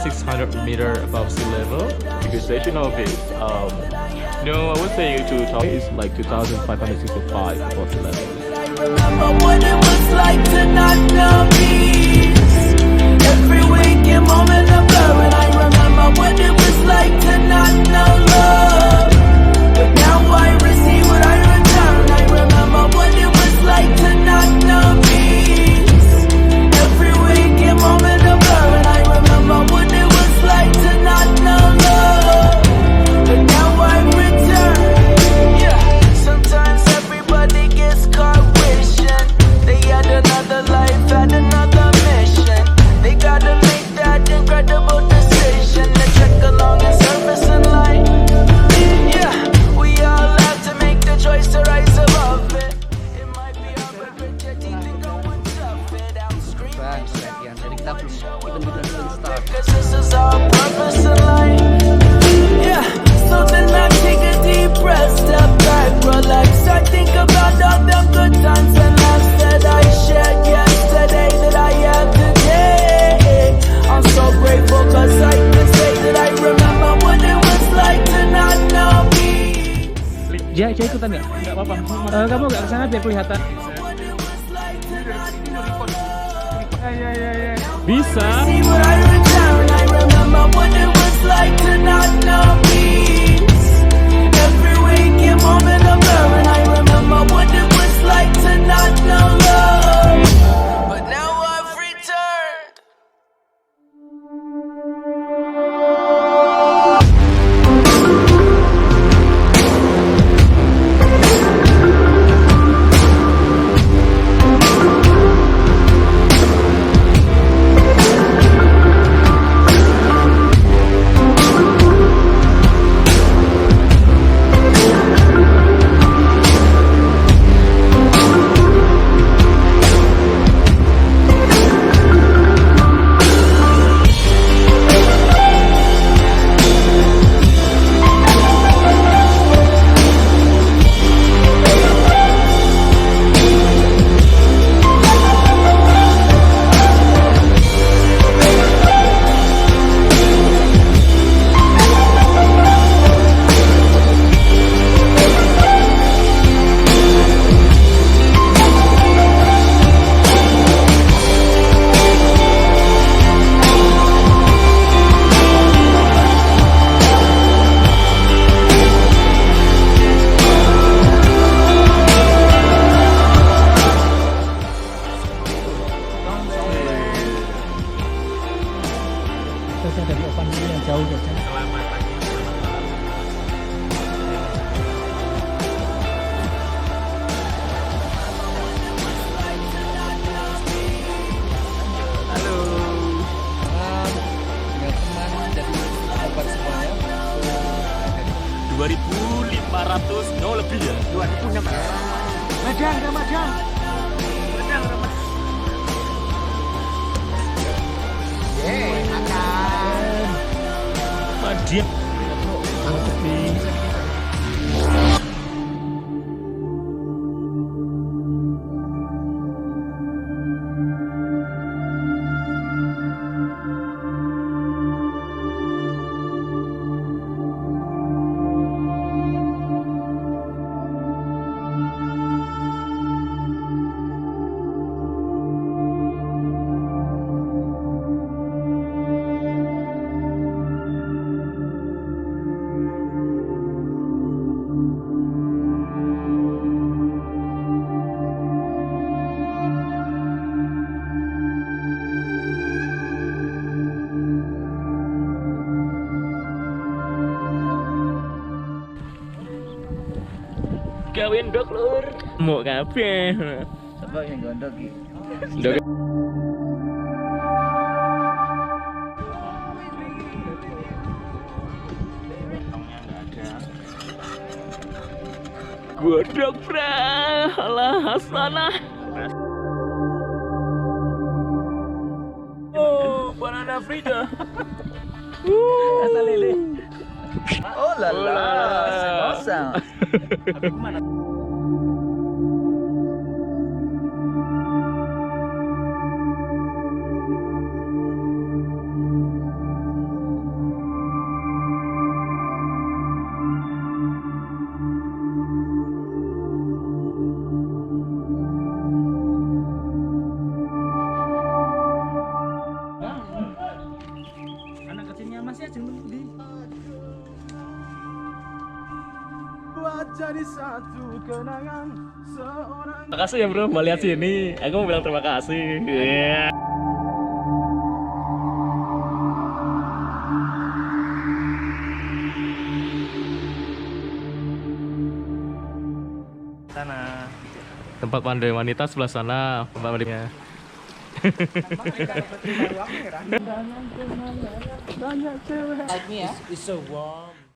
2,600 meter above sea level. Because station of it, no, I would say to top is like 2,565 above sea level. I remember what it was like to not know peace. Every waking moment a blur, and I remember what it was like to not know love. But now I receive what I return. I remember what it was like to not know peace. Every waking moment a blur, and I remember what it was like to not know love. But now I return. Yeah, sometimes everybody gets caught wishing they had another life, had another mission. They gotta make that incredible decision to check along and surface in light. Yeah, we all have to make the choice to rise above it. It might be hard, but grit your teeth and go and tough it out. Scream and shout, cause this is our purpose in life. Yeah, so then I take a deep breath, step back, relax. I think about all the good times and laughs that I shared yesterday, that I have today. I'm so grateful cause I can say that I remember what it was like to not know peace. Jaya ikutan nggak? Nggak apa-apa. Kamu nggak kesana biar kelihatan. What it was like to not know Bisa. See what I return, I remember what it was like to not know peace. Every waking moment a blur, and I remember what it was like to not know love. But now I've returned. Kita dari opan yang jauh saja. Halo. Dengan teman jadi obat semuanya. 2.500, no lebih ya? 2.600. Madang, Ramadhan. Dia. Kawin dok lur. Mau kabeh. Coba yang gondok iki. Dok. Godok pra, alah Asmaranala. Oh, banana Frida. Asal lele. Oh lala, sentosa. Habis kemana? Makasih ya bro, mau lihat sini. Aku mau bilang terima kasih. Yeah. Sana. Tempat mandi wanita sebelah sana, tempat mandinya. Banyak cewek. It's so warm.